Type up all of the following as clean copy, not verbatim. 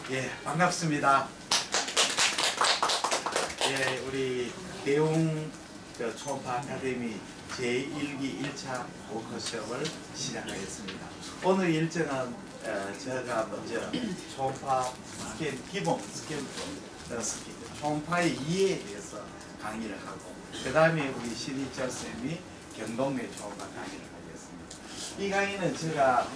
예, 반갑습니다. 예, 우리 대웅 초음파 아카데미 제1기 1차 워크숍을 시작하겠습니다. 오늘 일정은 제가 먼저 초음파 스캔, 기본 스캔부터 초음파의 이해에 대해서 강의를 하고, 그 다음에 우리 신희철 쌤이 경동맥 초음파 강의를 하겠습니다. 이 강의는 제가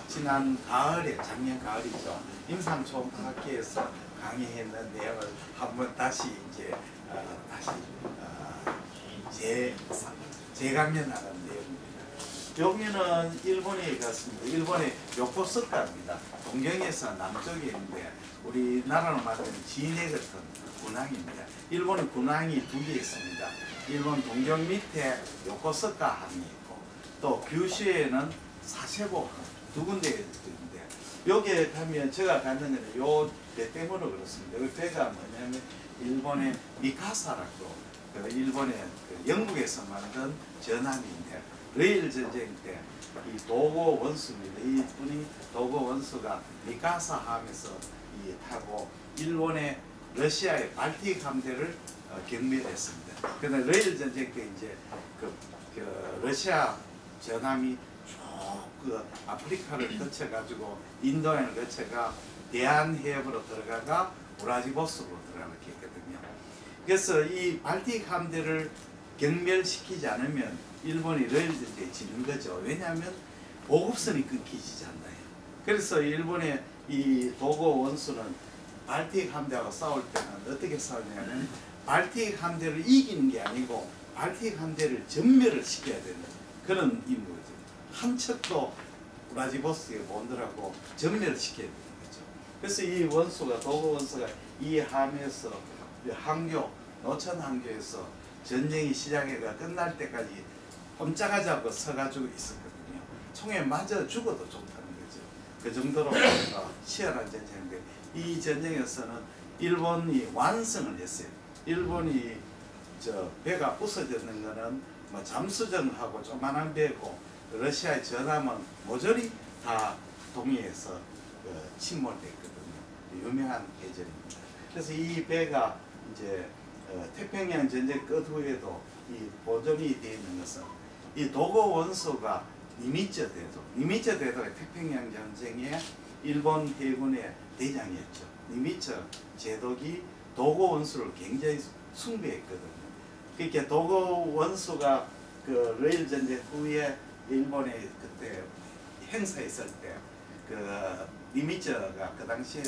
지난 가을에, 작년 가을이죠, 임상 초음파학회에서 강의했는 내용을 한번 다시 이제 재강연하는 내용입니다. 여기는 일본에 갔습니다. 일본의 요코스카입니다. 동경에서 남쪽에 있는데 우리나라로 말하면 진해 같은 군항입니다. 일본의 군항이 두 개 있습니다. 일본 동경 밑에 요코스카 항이 있고, 또 규슈에는 사세보 항 두 군데가 있는데, 여기에 가면 제가 가는 데는 요 배 때문에 그렇습니다. 이 배가 뭐냐면 일본의 미카사라고, 일본의 영국에서 만든 전함인데, 레일 전쟁 때 이 도고 원수입니다. 이 분이 도고 원수가 미카사 함에서 타고 일본의 러시아의 발틱 함대를 경멸했습니다. 그런데 레일 전쟁 때 이제 러시아 전함이 쭉 아프리카를 거쳐가지고 인도양을 거쳐가 대한해협으로 들어가가 우라지보스로 들어가게 했거든요. 그래서 이 발틱 함대를 경멸시키지 않으면 일본이 레일 전쟁에 지는 거죠. 왜냐하면 보급선이 끊기지잖아요. 그래서 일본의 이 도고 원수는 발틱 함대하고 싸울 때는 어떻게 싸우냐면, 발틱 함대를 이기는 게 아니고 발틱 함대를 전멸을 시켜야 되는 그런 임무죠. 한 척도 우라지보스에 못 들어가고 전멸을 시켜야 되는 거죠. 그래서 이 원수가, 도고 원수가 이 함에서 항교, 노천 항교에서 전쟁이 시작해가 끝날 때까지 꼼짝하지 않고 서가지고 있었거든요. 총에 맞아 죽어도 좋다는 거죠. 그 정도로 치열한 전쟁인데, 이 전쟁에서는 일본이 완승을 했어요. 일본이 배가 부서졌는 거는 뭐 잠수정하고 조만한 배고, 러시아의 전함은 모조리 다 동해에서 침몰됐거든요. 유명한 계절입니다. 그래서 이 배가 이제 태평양 전쟁 끝 후에도 이 보존이 되어 있는 것은, 이 도고 원수가 니미츠 대도가 태평양 전쟁에 일본 해군의 대장이었죠. 니미츠 제독이 도고 원수를 굉장히 숭배했거든요. 그러니까 도고 원수가 그 레일 전쟁 후에 일본에 그때 행사했을 때 니미츠가 그 당시에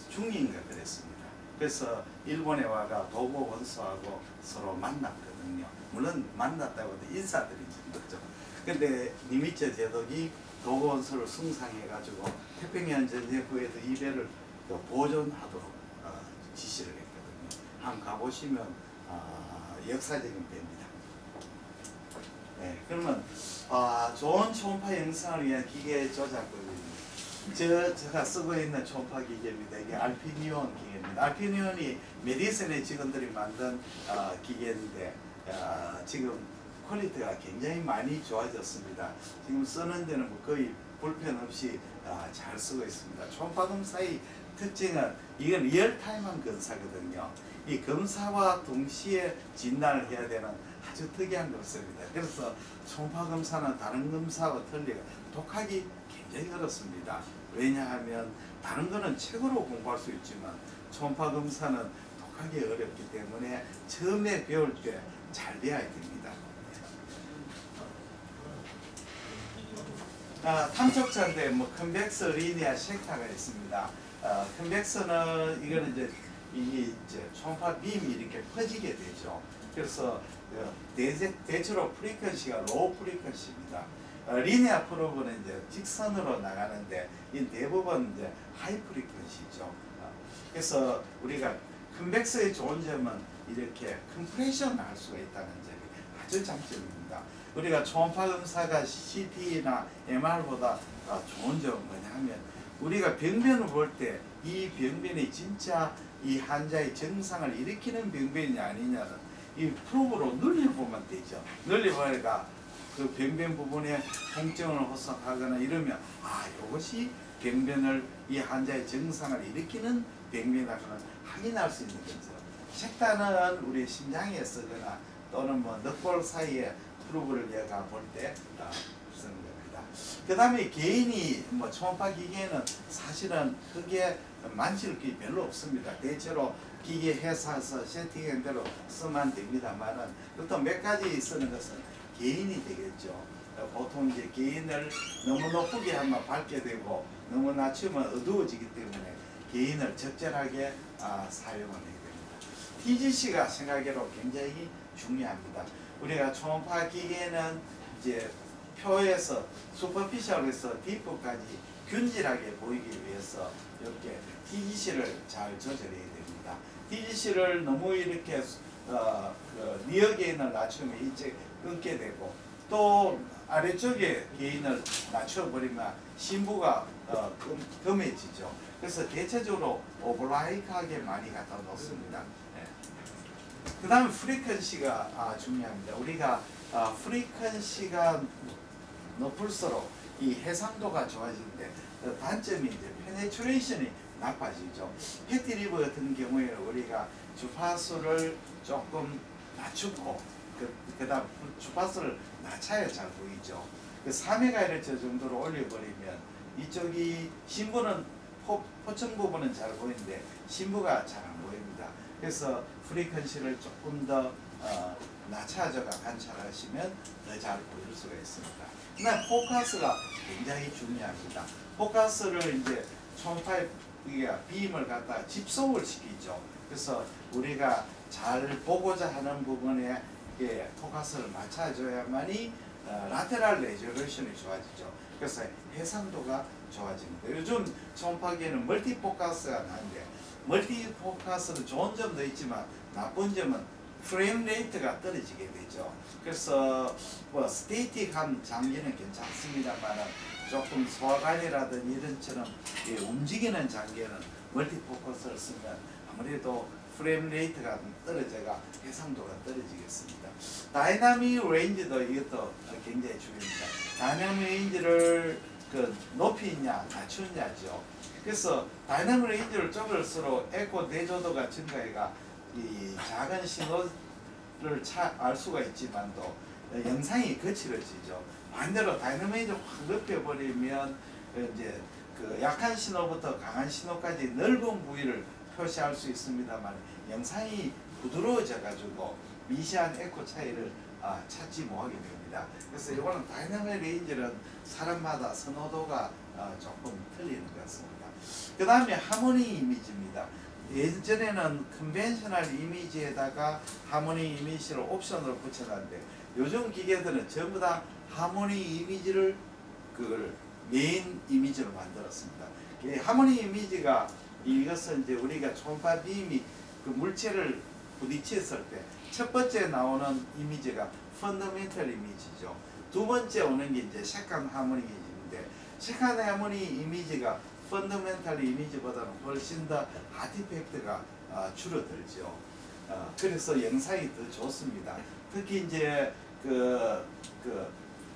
중인가 그랬습니다. 그래서 일본에 와가 도고 원수하고 서로 만났거든요. 물론 만났다고 해도 인사드리진 거죠. 근데 니미츠 제독이 도고 원수를 숭상해가지고 태평양 전쟁 후에도 이 배를 보존하도록 지시를 했거든요. 한번 가보시면 역사적인 배입니다. 네, 그러면 좋은 초음파 영상을 위한 기계 조작법입니다. 제가 쓰고 있는 초음파 기계입니다. 이게 알피니온 기계입니다. 알피니온이 메디슨의 직원들이 만든 기계인데, 지금 퀄리티가 굉장히 많이 좋아졌습니다. 지금 쓰는 데는 뭐 거의 불편 없이 잘 쓰고 있습니다. 초음파 검사의 특징은, 이건 리얼타임한 검사거든요. 이 검사와 동시에 진단을 해야 되는 아주 특이한 검사입니다. 그래서 초음파 검사는 다른 검사와 틀리고 독하기 굉장히 어렵습니다. 왜냐하면 다른 거는 책으로 공부할 수 있지만 초음파 검사는 독하기 어렵기 때문에 처음에 배울 때 잘 배워야 됩니다. 탐촉자인데 컨벡스 리니어 섹터가 있습니다. 컨벡스는 이거는 이제 초음파 빔이 이렇게 퍼지게 되죠. 그래서 대체로 프리퀀시가 로우 프리퀀시입니다. 리니어 프로브는 이제 직선으로 나가는데, 이 대부분 이제 하이 프리퀀시죠. 그래서 우리가 컨벡스의 좋은 점은 이렇게 컴프레션을 할 수가 있다는 점이 아주 장점입니다. 우리가 초음파 검사가 CT나 MR보다 좋은 점은 뭐냐 하면, 우리가 병변을 볼 때 이 병변이 진짜 이 환자의 증상을 일으키는 병변이 아니냐는 이 프로브로 눌려보면 되죠. 눌려보니까 그 병변 부분에 통증을 호소하거나 이러면 이것이 병변을 이 환자의 증상을 일으키는 병변이라고는 확인할 수 있는 거죠. 색단은 우리 심장에 쓰거나 또는 뭐 늑골 사이에 트러블을 얘가 볼 때 쓰는 겁니다. 그 다음에 개인이 뭐 초음파 기계는 사실은 크게 만질 게 별로 없습니다. 대체로 기계 회사에서 세팅한 대로 쓰면 됩니다만은 또 몇 가지 쓰는 것은 개인이 되겠죠. 보통 이제 개인을 너무 높게 하면 밝게 되고 너무 낮추면 어두워지기 때문에 개인을 적절하게 사용을 해야 됩니다. TGC가 생각외로 굉장히 중요합니다. 우리가 초음파 기계는 이제 표에서 슈퍼피셜에서 딥까지 균질하게 보이기 위해서 이렇게 TGC를 잘 조절해야 됩니다. TGC를 너무 이렇게 니어 게인을 낮추면 일찍 끊게 되고 또 아래쪽에 게인을 낮춰버리면 심부가 금해지죠. 그래서 대체적으로 오버라이크하게 많이 갖다 놓습니다. 그 다음에 프리퀀시가 중요합니다. 우리가 프리퀀시가 높을수록 이 해상도가 좋아지는데 단점이 이제 페네트레이션이 나빠지죠. 패티리버 같은 경우에는 우리가 주파수를 조금 낮추고 그 다음 주파수를 낮춰야 잘 보이죠. 3MHz 정도로 올려버리면 이쪽이 심부는 포청 부분은 잘 보이는데 심부가 잘 안 보입니다. 그래서 프리퀀시를 조금 더 낮춰져가 관찰하시면 더 잘 보일 수가 있습니다. 그다음 포커스가 굉장히 중요합니다. 포커스를 이제 초음파의 빔을 갖다 집속을 시키죠. 그래서 우리가 잘 보고자 하는 부분에 포커스를 맞춰줘야만이 라테랄 레졸루션이 좋아지죠. 그래서 해상도가 좋아집니다. 요즘 초음파기에는 멀티 포커스가 나는데 멀티 포커스는 좋은 점도 있지만 나쁜 점은 프레임 레이트가 떨어지게 되죠. 그래서 뭐 스테이틱한 장비는 괜찮습니다만 조금 소화관이라든지 이런처럼 움직이는 장비에는 멀티 포커스를 쓰면 아무래도 프레임 레이트가 떨어져가 해상도가 떨어지겠습니다. 다이나믹 레인지도 이것도 굉장히 중요합니다. 다이나믹 레인지를 높이냐 낮추냐죠. 그래서 다이나믹 레인지를 좁을수록 에코 내조도가 증가해가 이 작은 신호를 알 수가 있지만도 영상이 거칠어지죠. 반대로 다이나믹 레인지를 확 높여버리면 이제 그 약한 신호부터 강한 신호까지 넓은 부위를 표시할 수 있습니다만 영상이 부드러워져 가지고 미세한 에코 차이를 찾지 못하게 됩니다. 그래서 이거는 다이나믹 레인지는 사람마다 선호도가 조금 틀리는 것 같습니다. 그 다음에 하모니 이미지입니다. 예전에는 컨벤셔널 이미지에다가 하모니 이미지를 옵션으로 붙여놨는데 요즘 기계들은 전부 다 하모니 이미지를 그걸 메인 이미지로 만들었습니다. 하모니 이미지가 이것은 이제 우리가 초음파 빔이 그 물체를 부딪혔을 때 첫 번째 나오는 이미지가 펀더멘털 이미지죠. 두 번째 오는 게 이제 세컨 하모니 이미지인데 세컨 하모니 이미지가 펀더멘털 이미지보다는 훨씬 더 아티팩트가 줄어들죠. 그래서 영상이 더 좋습니다. 특히 이제 그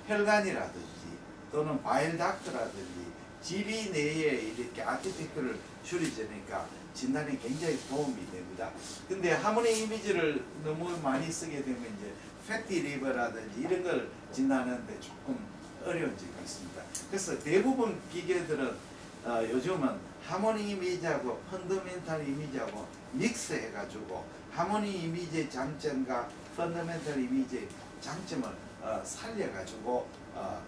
혈관이라든지 또는 바일 닥트라든지 지리 내에 이렇게 아티팩트를 줄이니까 진단에 굉장히 도움이 됩니다. 근데 하모니 이미지를 너무 많이 쓰게 되면 이제 패티 리버라든지 이런 걸 진단하는데 조금 어려워지고 있습니다. 그래서 대부분 기계들은 요즘은 하모니 이미지하고 펀더멘탈 이미지하고 믹스해가지고 하모니 이미지의 장점과 펀더멘탈 이미지의 장점을 살려가지고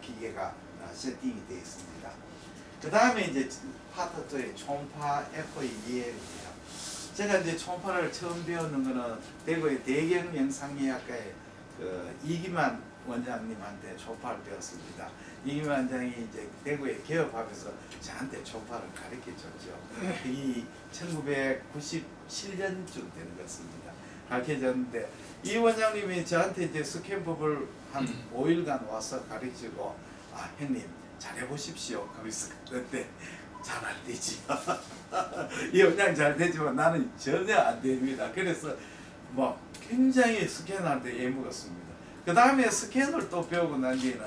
기계가 세팅이 되어 있습니다. 그 다음에 이제 파트 2의 초음파 FEL입니다. 제가 이제 초음파를 처음 배우는 거는 대구의 대경 영상의학과의 이기만 원장님한테 초음파를 배웠습니다. 이기만 원장이 이제 대구에 개업하면서 저한테 초음파를 가르쳐 줬죠. 이 1997년쯤 되는 것 같습니다. 가르쳐 줬는데 이 원장님이 저한테 이제 스캔법을 한 5일간 와서 가르치고 형님 잘해보십시오. 그래서 그때 잘 안 되지. 이 원장 잘 되지만 나는 전혀 안 됩니다. 그래서 뭐 굉장히 스캔한테 애먹었습니다. 그 다음에 스캔을 또 배우고 난 뒤에는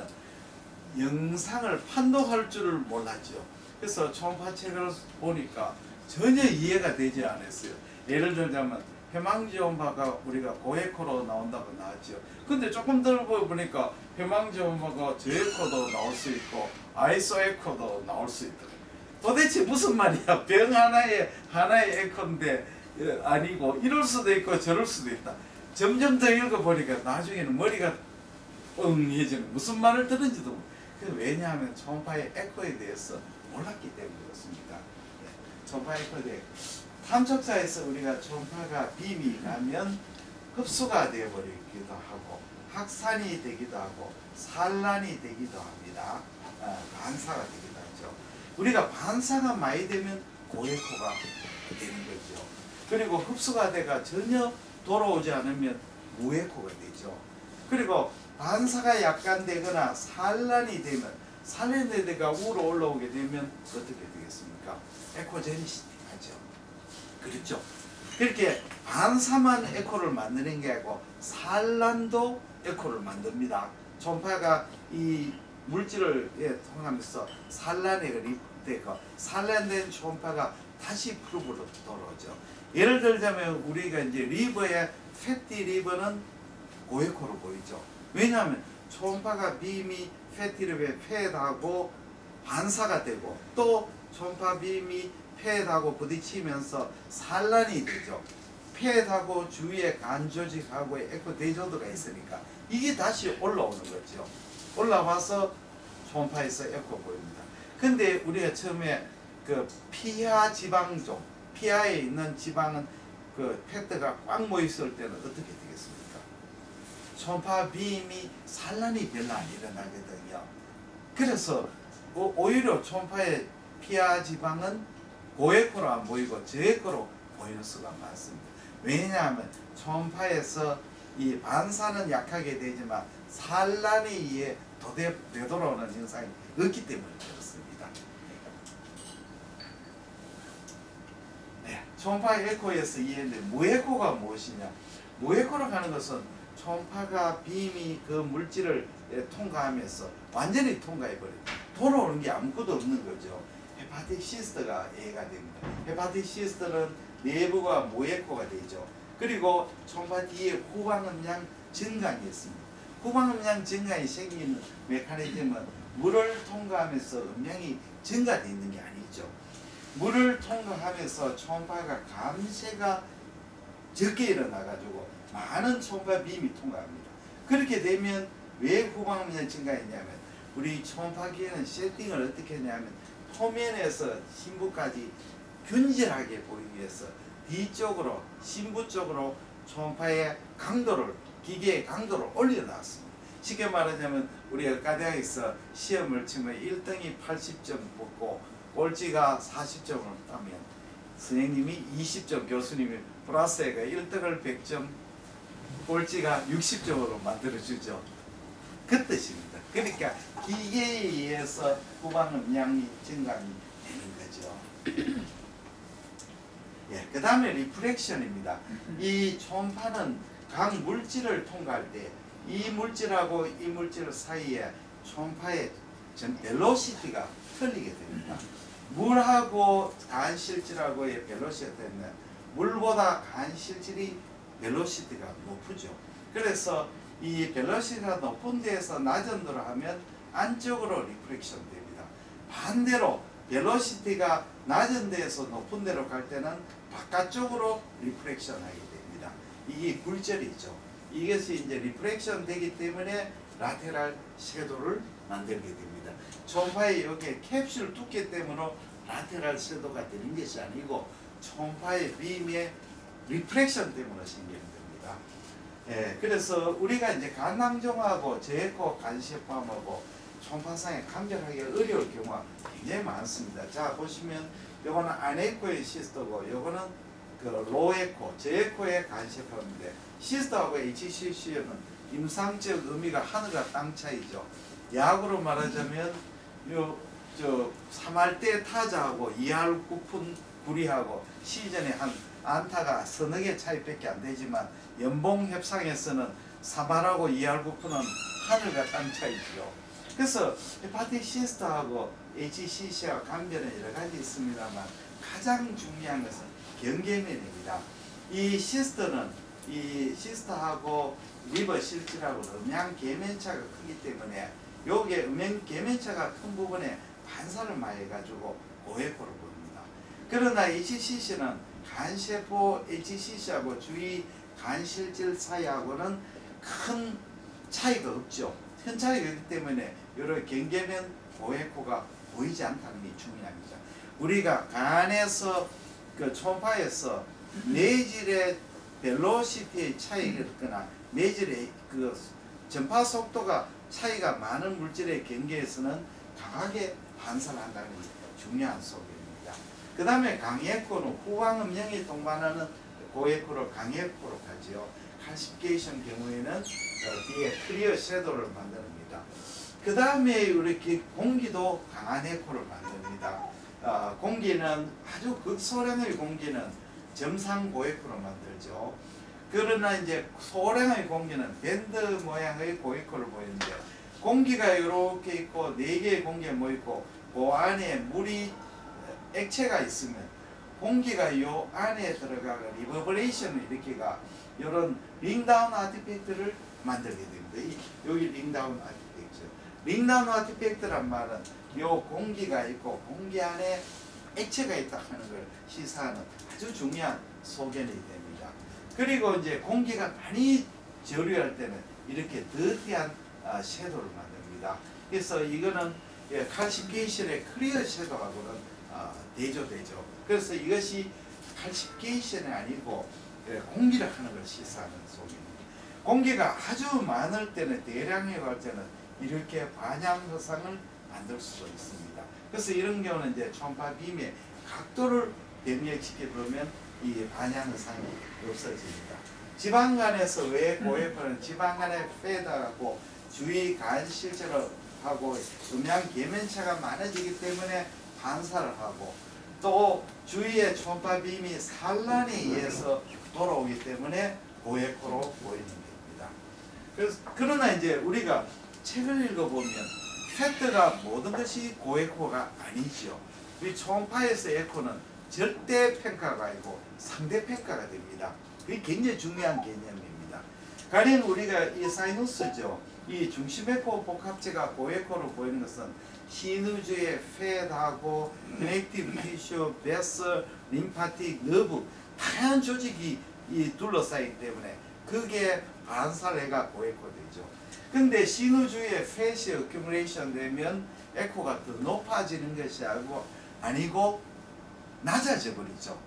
영상을 판독할 줄을 몰랐죠. 그래서 초음파 책을 보니까 전혀 이해가 되지 않았어요. 예를 들자면 회망지음파가 우리가 고에코로 나온다고 나왔죠. 근데 조금 더 보니까 회망지음파가 저에코도 나올 수 있고 아이소에코도 나올 수 있다. 도대체 무슨 말이야? 병 하나에 에코인데 아니고 이럴 수도 있고 저럴 수도 있다. 점점 더 읽어보니까 나중에는 머리가 뻥해지는 무슨 말을 들은지도 모르겠어요. 왜냐하면 초음파의 에코에 대해서 몰랐기 때문에 그렇습니다. 초음파 에코에 대해 탐척사에서 우리가 초음파가 빔이 가면 흡수가 되어버리기도 하고 확산이 되기도 하고 산란이 되기도 합니다. 반사가 되기도 하죠. 우리가 반사가 많이 되면 고에코가 되는 거죠. 그리고 흡수가 돼가 전혀 돌아오지 않으면 무에코가 되죠. 그리고 반사가 약간 되거나 산란이 되면 산란이 되가 우로 올라오게 되면 어떻게 되겠습니까? 에코제니시티 하죠. 그렇죠. 그렇게 반사만 에코를 만드는 게 아니고 산란도 에코를 만듭니다. 초음파가 이 물질을 통하면서 산란이 되고 산란된 초음파가 다시 풀브로 돌아오죠. 예를 들자면 우리가 이제 리버의 패티 리버는 고에코로 보이죠. 왜냐하면 초음파가 빔이 패티 리버에 패드하고 반사가 되고 또 초음파 빔이 패드하고 부딪히면서 산란이 되죠. 패드하고 주위에 간 조직하고의 에코 대조도가 있으니까 이게 다시 올라오는 거죠. 올라와서 초음파에서 에코 보입니다. 근데 우리가 처음에 그 피하 지방종, 피하에 있는 지방은 그 패드가 꽉 모여 있을 때는 어떻게 되겠습니까? 초음파 빔이 산란이 별로 안 일어나거든요. 그래서 오히려 초음파의 피하 지방은 고에코로 안 보이고 저에코로 보이는 수가 많습니다. 왜냐하면 초음파에서 이 반사는 약하게 되지만 산란에 의해 되돌아오는 현상이 없기 때문에 그렇습니다. 네, 초음파 에코에서 이해했는데 무에코가 무엇이냐? 무에코로 가는 것은 초음파가 빔이 그 물질을 통과하면서 완전히 통과해버려요. 돌아오는 게 아무것도 없는 거죠. 헤파티시스트가 이해가 됩니다. 헤파티시스트는 내부가 무에코가 되죠. 그리고 초음파 뒤에 후방음량 증강이 있습니다. 후방음량 증강이 생기는 메커니즘은 물을 통과하면서 음량이 증가되어 있는 게 아니죠. 물을 통과하면서 초음파가 감쇄가 적게 일어나가지고 많은 초음파 빔이 통과합니다. 그렇게 되면 왜 후방음량 증가했냐면 우리 초음파기에는 세팅을 어떻게 했냐면 표면에서 신부까지 균질하게 보이기 위해서 뒤쪽으로 신부 쪽으로 초음파의 강도를 기계의 강도를 올려놨습니다. 쉽게 말하자면 우리 의과대학에서 시험을 치면 1등이 80점 붙고 꼴찌가 40점을 따면 선생님이 20점, 교수님이 플러스가 1등을 100점, 꼴찌가 60점으로 만들어주죠. 그 뜻입니다. 그러니까 기계에 의해서 후방음량이 증강이 되는 거죠. 예, 그 다음에 리프렉션입니다. 이 초음파는 각 물질을 통과할 때 이 물질하고 이 물질 사이에 초음파의 벨로시티가 틀리게 됩니다. 물하고 가한 실질하고의 벨로시티는 물보다 가한 실질이 벨로시티가 높죠. 그래서 이 벨로시티가 높은 데에서 낮은 데로 하면 안쪽으로 리프렉션 됩니다. 반대로 벨로시티가 낮은 데에서 높은 데로 갈 때는 바깥쪽으로 리프렉션 하게 됩니다. 이게 굴절이죠. 이것이 이제 리프렉션 되기 때문에 라테랄 섀도를 만들게 됩니다. 초음파의 여기에 캡슐 두께 때문에 라테랄 섀도가 되는 것이 아니고 초음파의 빔의 리프렉션 때문에 생기는 겁니다. 예, 그래서 우리가 이제 간낭종하고 저에코 간시법하고 초음파상에 감별하기 어려울 경우가 굉장히 많습니다. 자 보시면 요거는 아네코의 시스터고 요거는 그 로에코, 저에코의 간시법인데 시스터하고 HCC는 임상적 의미가 하늘과 땅 차이죠. 야구로 말하자면 요 3할 타자하고 2할 9푼 구리하고 시즌에 한 안타가 서너 개 차이밖에 안 되지만 연봉 협상에서는 3R하고 2R9%는 하늘과 땅 차이죠. 그래서 헤파틱 시스터하고 HCC와 관계는 여러 가지 있습니다만 가장 중요한 것은 경계면입니다. 이 시스터하고 리버 실질하고 음양 계면차가 크기 때문에 요게 음양 계면차가 큰 부분에 반사를 많이 해가지고 고에코를 보입니다. 그러나 HCC는 간세포 HCC하고 주위 간실질 사이하고는 큰 차이가 없죠. 큰 차이가 있기 때문에 이런 경계면 고에코가 보이지 않다는 게 중요합니다. 우리가 간에서 그 초음파에서 내질의 벨로시티의 차이가 있거나 내질의 그 전파 속도가 차이가 많은 물질의 경계에서는 강하게 반사를 한다는 게 중요한 소견입니다. 그 다음에 강에코는 후광음영이 동반하는 고에코를 강에코로 하죠. 칼시피케이션 경우에는 뒤에 클리어 섀도우를 만듭니다. 그 다음에 이렇게 공기도 강한 에코를 만듭니다. 공기는 아주 극소량의 공기는 점상 고에코로 만들죠. 그러나 이제 소량의 공기는 밴드 모양의 고에코를 보이는데 공기가 이렇게 있고 4개의 공기가 모이고 그 안에 물이 액체가 있으면 공기가 요 안에 들어가가 리버버레이션을 일으키가 이런 링다운 아티팩트를 만들게 됩니다. 여기 링다운 아티팩트. 링다운 아티팩트란 말은 요 공기가 있고 공기 안에 액체가 있다 하는 걸 시사하는 아주 중요한 소견이 됩니다. 그리고 이제 공기가 많이 저류할 때는 이렇게 더티한 섀도우를 만듭니다. 그래서 이거는 칼시피케이션의 클리어 섀도우하고는 대조되죠. 그래서 이것이 칼시피케이션이 아니고 공기를 하는 걸 시사하는 소견입니다. 공기가 아주 많을 때는 대량에 갈 때는 이렇게 반향허상을 만들 수도 있습니다. 그래서 이런 경우는 이제 초음파 빔의 각도를 변경시켜 보면 이 반향허상이 없어집니다. 지방간에서 왜 고에코는 지방간의 페더하고 주위 간 실제로 하고 음양 계면차가 많아지기 때문에 반사를 하고 또 주위의 초음파 빔이 산란에 의해서 돌아오기 때문에 고에코로 보이는 겁니다. 그러나 이제 우리가 책을 읽어보면 팩트가 모든 것이 고에코가 아니죠. 이 초음파에서 에코는 절대 평가가 아니고 상대 평가가 됩니다. 그게 굉장히 중요한 개념입니다. 가령 우리가 이 사이누스죠. 이 중심에코 복합체가 고에코로 보이는 것은 신우주의 팻하고 커넥티브 티슈, 베슬, 림파틱, 너브 다양한 조직이 둘러싸이기 때문에 그게 반사를 해가 고에코 되죠. 근데 신우주의 팻이 어큐뮬레이션 되면 에코가 더 높아지는 것이 아니고 낮아져 버리죠.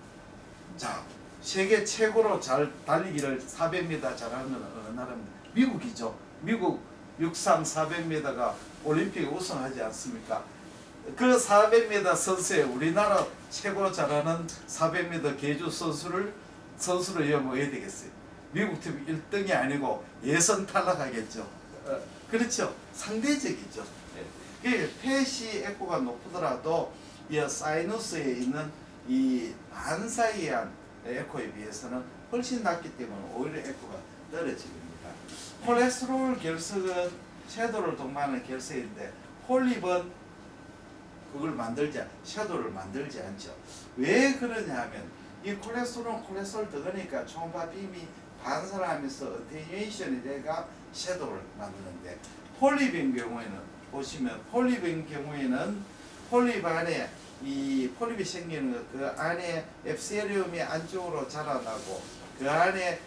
자, 세계 최고로 잘 달리기를 400m 잘하는 어느 나라입니다. 미국이죠. 미국 육상 400m가 올림픽 우승하지 않습니까? 그 400m 선수에 우리나라 최고 잘하는 400m 계주 선수를 영어해야 되겠어요. 미국 팀 1등이 아니고 예선 탈락하겠죠. 그렇죠. 상대적이죠. 그 팻이 에코가 높더라도 이 사이누스에 있는 이 반사에 의한 에코에 비해서는 훨씬 낮기 때문에 오히려 에코가 떨어집니다. 콜레스테롤 결석은 섀도우를 동반하는 결석인데 폴립은 그걸 섀도우를 만들지 않죠. 왜 그러냐 하면 이 콜레스테롤은 콜레스테롤 덕으니까 초음파 빔이 반사를 하면서 어테뉴에이션이 돼가 섀도우를 만드는데 폴립인 경우에는 보시면 폴립인 경우에는 폴립 안에 이 폴립이 생기는 것, 그 안에 앱세리움이 안쪽으로 자라나고 그 안에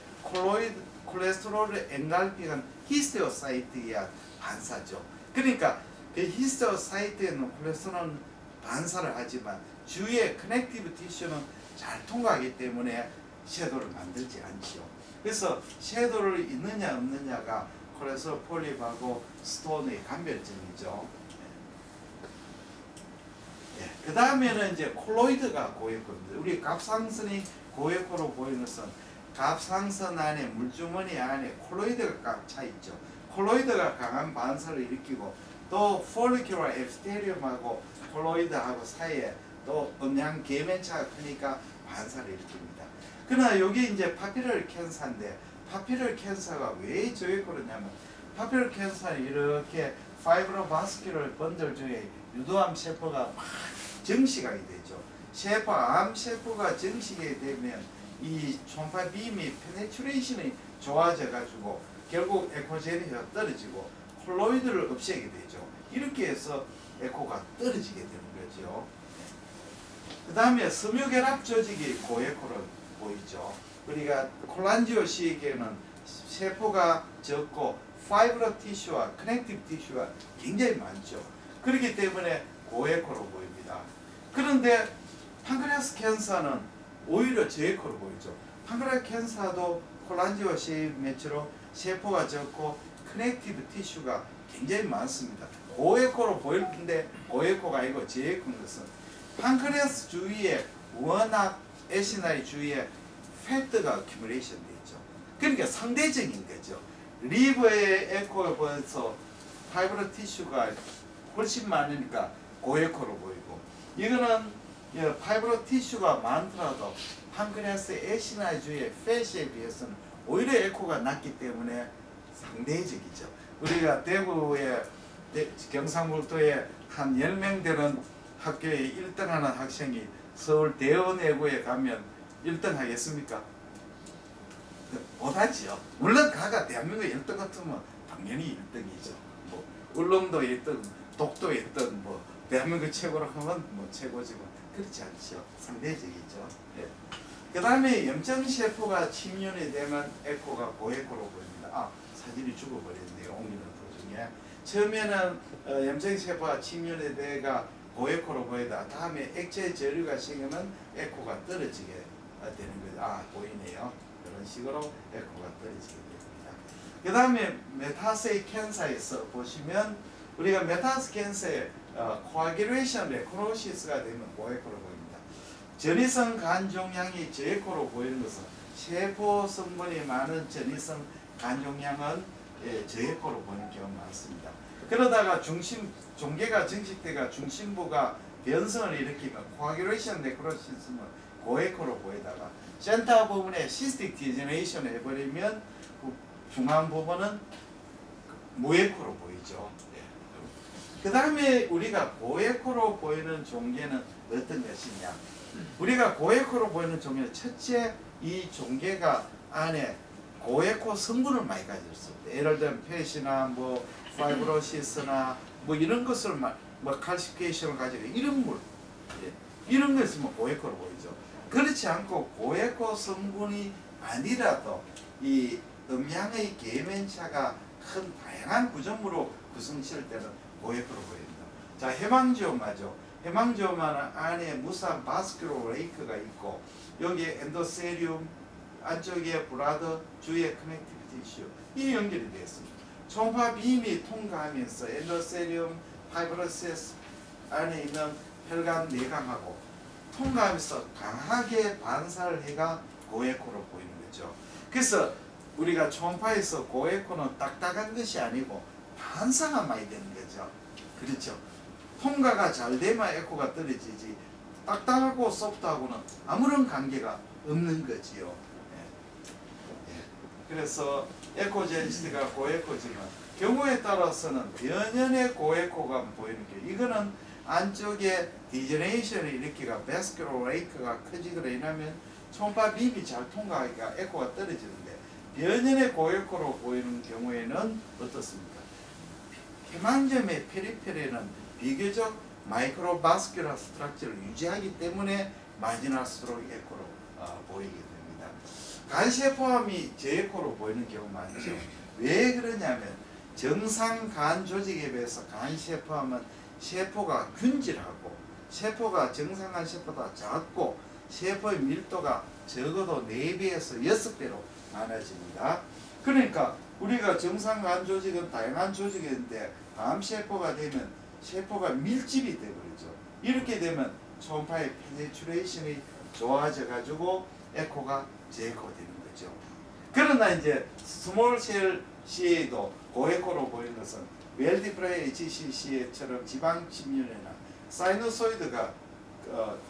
콜레스테롤을 엔갈피한 히스테오사이트에 의한 반사죠. 그러니까 그 히스테오사이트에는 콜레스테롤은 반사를 하지만 주위의 커넥티브 티슈는 잘 통과하기 때문에 섀도우를 만들지 않죠. 그래서 섀도우를 있느냐 없느냐가 콜레스테롤 폴립하고 스톤의 감별점이죠. 그 다음에는 이제 콜로이드가 고에코입니다. 우리 갑상선이 고에코로 보이는 것은 갑상선 안에 물주머니 안에 콜로이드가 꽉 차 있죠. 콜로이드가 강한 반사를 일으키고 또 폴리큘러 에피텔리움하고 콜로이드하고 사이에 또 음양 계면차가 크니까 반사를 일으킵니다. 그러나 여기 이제 파피러리 캔서인데 파피럴 캔서가 왜 저에코로냐면 파피럴 캔서는 이렇게 파이브로바스큘러 번들 중에 유도암 세포가 막 증식하게 되죠. 암 세포가 증식이 되면 이 초음파 빔이 페네트레이션이 좋아져 가지고 결국 에코제니가 떨어지고 콜로이드를 없애게 되죠. 이렇게 해서 에코가 떨어지게 되는 거죠. 그 다음에 섬유결합 조직이 고에코로 보이죠. 우리가 콜란지오시에게는 세포가 적고 파이브러 티슈와 커넥티브 티슈가 굉장히 많죠. 그렇기 때문에 고에코로 보입니다. 그런데 판크레아스 캔서는 오히려 저에코로 보이죠. 판크레아스 캔서도 콜란지오시에처럼 세포가 적고 커넥티브 티슈가 굉장히 많습니다. 고에코로 보이는데 고에코가 아니고 저에코인 것은 판크레아스 주위에 워낙 에시나리 주위에 패트가 어큐뮬레이션 되어 있죠. 그러니까 상대적인 거죠. 리버의 에코에 보여서 파이브러 티슈가 훨씬 많으니까 고에코로 보이고, 이거는 파이브러 티슈가 많더라도 판크레아스 에시나리 주위의 팻에 비해서는 오히려 에코가 낮기 때문에 상대적이죠. 우리가 대구의 경상북도에 한 10명 되는 학교에 1등하는 학생이 서울 대원외고에 가면 1등 하겠습니까? 못하지요. 물론 가가 대한민국 1등 같으면 당연히 1등이죠. 뭐 울릉도 1등, 독도 1등, 뭐 대한민국 최고로 하면 뭐 최고지만 그렇지 않죠. 상대적이죠. 예. 그 다음에 염증세포가 침륜이 되면 에코가 고에코로 보입니다. 사진이 죽어버렸네요. 옮기는 도중에. 처음에는 염증세포가 침륜이 돼가 고에코로 보이다. 다음에 액체 저류가 생기면 에코가 떨어지게 되는 거죠. 보이네요. 이런 식으로 에코가 떨어지게 됩니다. 그 다음에 메타세이 캔서에서 보시면 우리가 메타스 캔서에 코아귤레이션 레코노시스가 되면 고에코로 보입니다. 전이성 간종양이 저에코로 보이는 것은 세포 성분이 많은 전이성 간종양은 저에코로 보이는 경우가 많습니다. 그러다가 종괴가 증식되가 중심부가 변성을 일으키면 코아귤레이션 네크로시스는 고에코로 보이다가 센터 부분에 시스틱 디제너레이션을 해버리면 중앙 부분은 무에코로 보이죠. 그 다음에 우리가 고에코로 보이는 종괴는 어떤 것이냐? 우리가 고에코로 보이는 종괴는 첫째, 이 종괴가 안에 고에코 성분을 많이 가졌습니다. 예를 들면 팻이나 뭐 파이브로시스나 뭐 이런 것을 뭐 칼시피케이션을 가지고 이런 물, 이런 거 있으면 고에코로 보이죠. 그렇지 않고 고에코 성분이 아니라도 이 음양의 계면차가 큰 다양한 구조물로 구성실 때는 고에코로 보입니다. 자, 해망지오마죠. 해망지오마는 안에 무산 바스큘러 레이크가 있고 여기 엔도세리움 안쪽에 브라더 주위에 커넥티브 티슈 이 연결이 되어 있습니다. 초음파 빔이 통과하면서 엔도세리움 파이브로시스 안에 있는 혈관 내강하고 통과하면서 강하게 반사를 해가 고에코로 보이는 거죠. 그래서 우리가 초음파에서 고에코는 딱딱한 것이 아니고 반사가 많이 되는 거죠. 그렇죠. 통과가 잘 되면 에코가 떨어지지 딱딱하고 소프트하고는 아무런 관계가 없는 거지요. 그래서 에코제니스가 고에코지만 경우에 따라서는 변연의 고에코가 보이는 게 이거는 안쪽에 디제네이션을 일으키가 베스큘러 레이크가 커지거나 이러면 초음파 빔이 잘 통과하니까 에코가 떨어지는데 변연의 고에코로 보이는 경우에는 어떻습니까? 해망점의 페리페리는 비교적 마이크로바스큘러 스트럭처를 유지하기 때문에 마지널스트록 에코로 보이게 됩니다. 간세포암이 저에코로 보이는 경우 많죠. 왜 그러냐면 정상 간 조직에 비해서 간세포암은 세포가 균질하고 세포가 정상간 세포보다 작고 세포의 밀도가 적어도 4배에서 6배로 많아집니다. 그러니까 우리가 정상간 조직은 다양한 조직인데 암세포가 되면 세포가 밀집이 되버리죠. 이렇게 되면 초음파의 페네트레이션이 좋아져 가지고 에코가 저에코 되는 거죠. 그러나 이제 스몰셀 CA도 고에코로 보이는 것은 웰디프라이 HCCA처럼 지방 침륜이나 사이누소이드가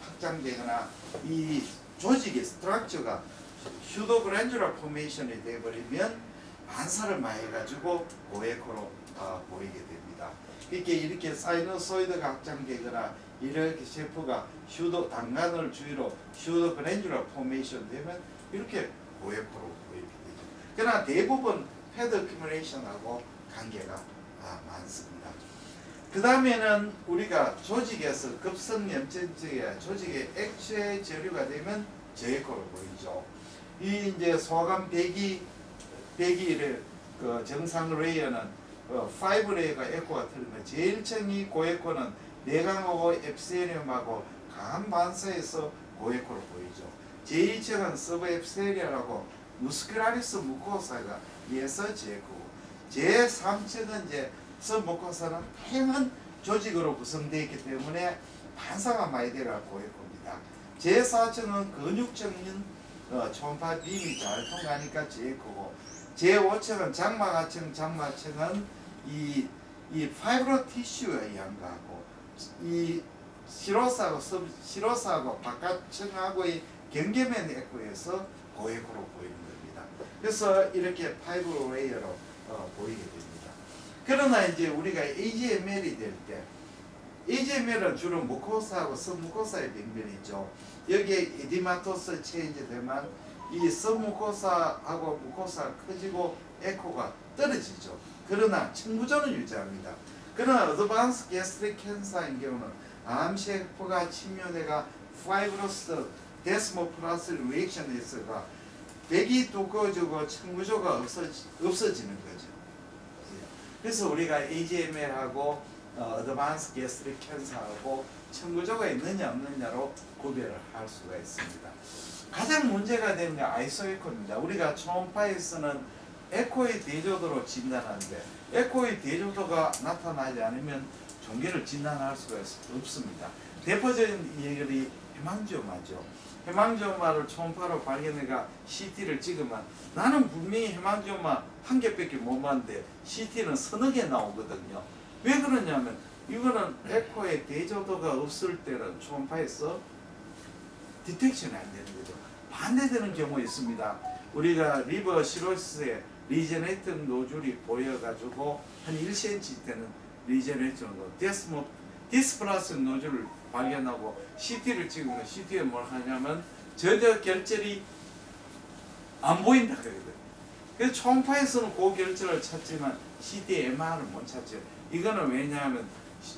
확장되거나 이 조직의 스트럭처가 슈도그랜줄러 포메이션이 되어버리면 반사를 많이 해가지고 고에코로 보이게 됩니다. 이렇게 사이너소이드가 확장되거나 이렇게 셰프가 단간을 주위로 슈도그랜줄러 포메이션 되면 이렇게 고에코로 보이게 되죠. 그러나 대부분 패드 어큐뮬레이션하고 관계가 많습니다. 그 다음에는 우리가 조직에서 급성염증적인 조직의 액체 저류가 되면 저에코로 보이죠. 이 이제 소감 배기를 그 정상 레이어는 5 레이어가 에코가 틀리면 제일 처음이 고에코는 내강하고 엡세리움하고 강한 반사에서 고에코로 보이죠. 제2층은 서브 엡세리아라고 무스큘라리스 무코사가 이에서 저에코고, 제3층은 이제 서브무코사는 팽은 조직으로 구성되어 있기 때문에 반사가 많이 되어 고에코입니다. 제4층은 근육적인 초음파 빔이 잘 통과하니까 저에코고, 제5층은 장마층은 이 파이브로 티슈에 의한 거하고 이 시로사하고 바깥층하고의 경계면 에코에서 고에코로 보이는 겁니다. 그래서 이렇게 파이브 레이어로 보이게 됩니다. 그러나 이제 우리가 AGML이 될 때, AGML은 주로 무코사하고 sub무코사의 병변이죠. 여기에 에디마토스 체인지 되면 이 sub무코사하고 무코사가 커지고 에코가 떨어지죠. 그러나 청구조는 유지합니다. 그러나 어드밴스 게스트릭 캔서인 경우는 암세포가 침묘대가 파이브로스 데스모플라스 리액션에서가 백이 두꺼워지고 청구조가 없어지는 거죠. 그래서 우리가 AGML하고 어드밴스 게스트릭 캔서하고 청구조가 있느냐 없느냐로 구별을 할 수가 있습니다. 가장 문제가 되는 게 아이소에코입니다. 우리가 초음파에서는 에코의 대조도로 진단하는데 에코의 대조도가 나타나지 않으면 종괴를 진단할 수가 없습니다. 대표적인 예결이 해망지오마죠. 해망지오마를 초음파로 발견해가 CT를 찍으면 나는 분명히 해망지오마 한 개밖에 못 봤는데 CT는 서너 개 나오거든요. 왜 그러냐면 이거는 에코의 대조도가 없을 때는 초음파에서 디텍션이 안 되는 거죠. 반대되는 경우 있습니다. 우리가 리버 시로시스에 리제네이팅 노즐이 보여가지고 한 1cm 되는 리제네이팅 노즐, 디스플라스 노즐을 발견하고 CT를 찍으면 CT에 뭘 하냐면 전혀 결절이 안 보인다 그러거든요. 그래서 초음파에서는 그 결절을 찾지만 CT, MR을 못 찾죠. 이거는 왜냐하면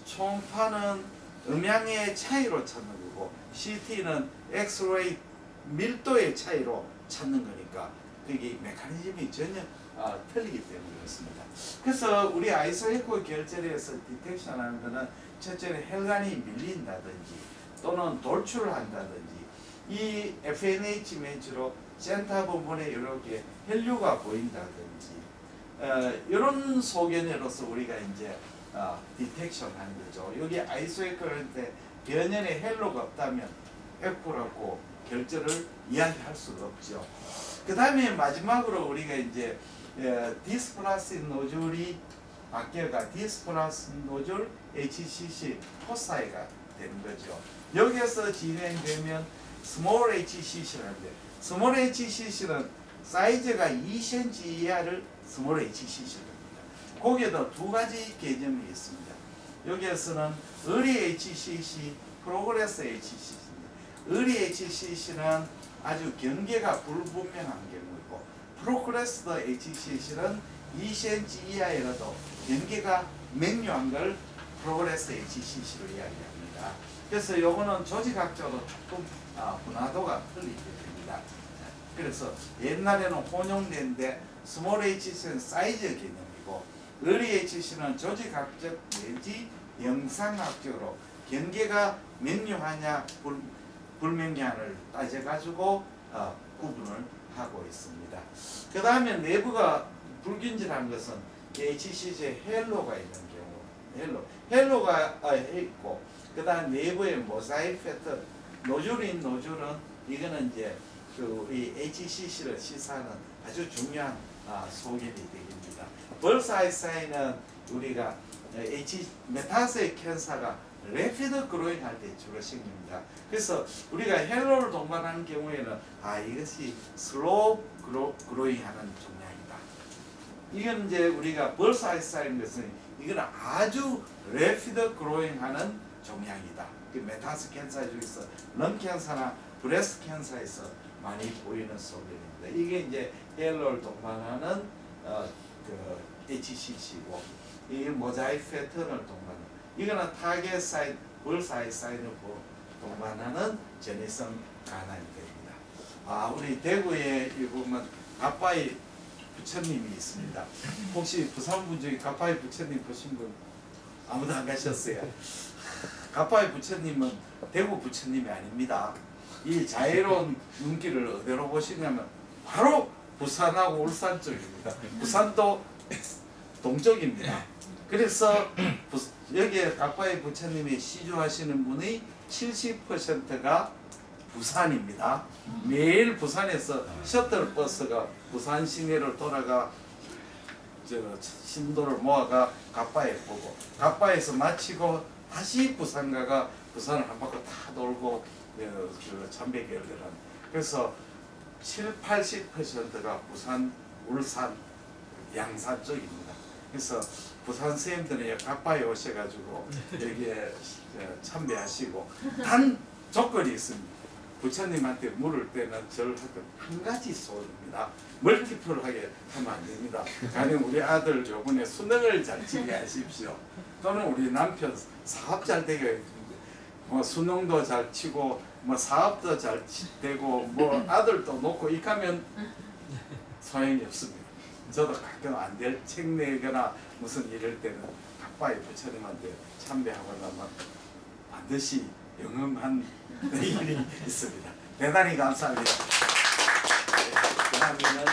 초음파는 음향의 차이로 찾는 거고 CT는 엑스레이 밀도의 차이로 찾는 거니까 그게 메커니즘이 전혀 틀리기 때문에 그렇습니다. 그래서 우리 아이소에코 결절에서 디텍션하는 것은 첫째는 혈관이 밀린다든지 또는 돌출을 한다든지 이 FNH 이미지로 센터 부분에 이렇게 혈류가 보인다든지 이런 소견으로서 우리가 이제 디텍션 하는 거죠. 여기 아이소에코할 때 변연의 헬로가 없다면 에코라고 결절을 이야기할 수가 없죠. 그 다음에 마지막으로 우리가 이제 디스플라스 노즐이 바뀌어가 디스플라스 노즐 HCC 포사이가 되는 거죠. 여기에서 진행되면 스몰 HCC라는데 스몰 HCC는 사이즈가 2cm 이하를 스몰 HCC입니다. 거기에도 두 가지 개념이 있습니다. 여기에서는 early HCC, 프로그레스 HCC입니다. early HCC는 아주 경계가 불분명한 경우이고 프로그레스 HCC는 2cm 이하여도 경계가 명료한 걸 프로그레스 HCC로 이야기합니다. 그래서 요거는 조직학적으로 조금 분화도가 틀리게 됩니다. 그래서 옛날에는 혼용된데 스몰 HCC는 사이즈 개념이고 early HCC는 조직학적 내지 영상학적으로 경계가 명료하냐 불명량을 따져가지고 구분을 하고 있습니다. 그 다음에 내부가 불균질한 것은 HCC에 헬로가 있는 경우, 헬로가 있고, 그 다음 내부에 모자이크 패턴, 노즐인 노즐은 이거는 이제 그 우리 HCC를 시사하는 아주 중요한 소견이 되겠습니다. 벌사이사이는 우리가 메타스의 캔서가 래피드 그로잉 할 때 주로 생깁니다. 그래서 우리가 헬로를 동반하는 경우에는 이것이 슬로우 그로잉 하는 종양이다. 이건 이제 우리가 벌사이사인 것은 이건 아주 래피드 그로잉 하는 종양이다. 그 메타스 캔서 중에서 런 캔서나 브레스트 캔서에서 많이 보이는 소견입니다. 이게 이제 헬로를 동반하는 그 HCC고 이 모자이크 패턴을 동반하는 이거는 타겟 사이트, 벌사이 사이트를 동반하는 전이성 간암이 됩니다. 우리 대구에 이 보면 가빠이 부처님이 있습니다. 혹시 부산 분 중에 가빠이 부처님 보신 분 아무도 안 가셨어요? 가빠이 부처님은 대구 부처님이 아닙니다. 이 자애로운 눈길을 어디로 보시냐면 바로 부산하고 울산 쪽입니다. 부산도 동쪽입니다. 그래서 여기에 가빠이 부처님이 시주하시는 분이 70%가 부산입니다. 매일 부산에서 셔틀버스가 부산 시내를 돌아가 신도를 모아가 가빠에 보고 가빠에서 마치고 다시 부산 가가 부산을 한 바퀴 다 돌고 참배결을 하는. 그래서 70~80%가 부산, 울산, 양산 쪽입니다. 그래서 부산 선생님들은 가빠에 오셔가지고 여기에 참배하시고 단 조건이 있습니다. 부처님한테 물을 때는 절을 하던 한 가지 소원입니다. 멀티플하게 하면 안 됩니다. 가령 우리 아들 요번에 수능을 잘 치게 하십시오. 또는 우리 남편 사업 잘 되게 뭐 수능도 잘 치고 뭐 사업도 잘 되고 뭐 아들도 놓고 이가면 소용이 없습니다. 저도 가끔 안 될 책 내거나 무슨 이럴 때는 가빠이 부처님한테 참배하고 나면 반드시 영험한 일이 있습니다. 대단히 감사합니다. 그 다음에는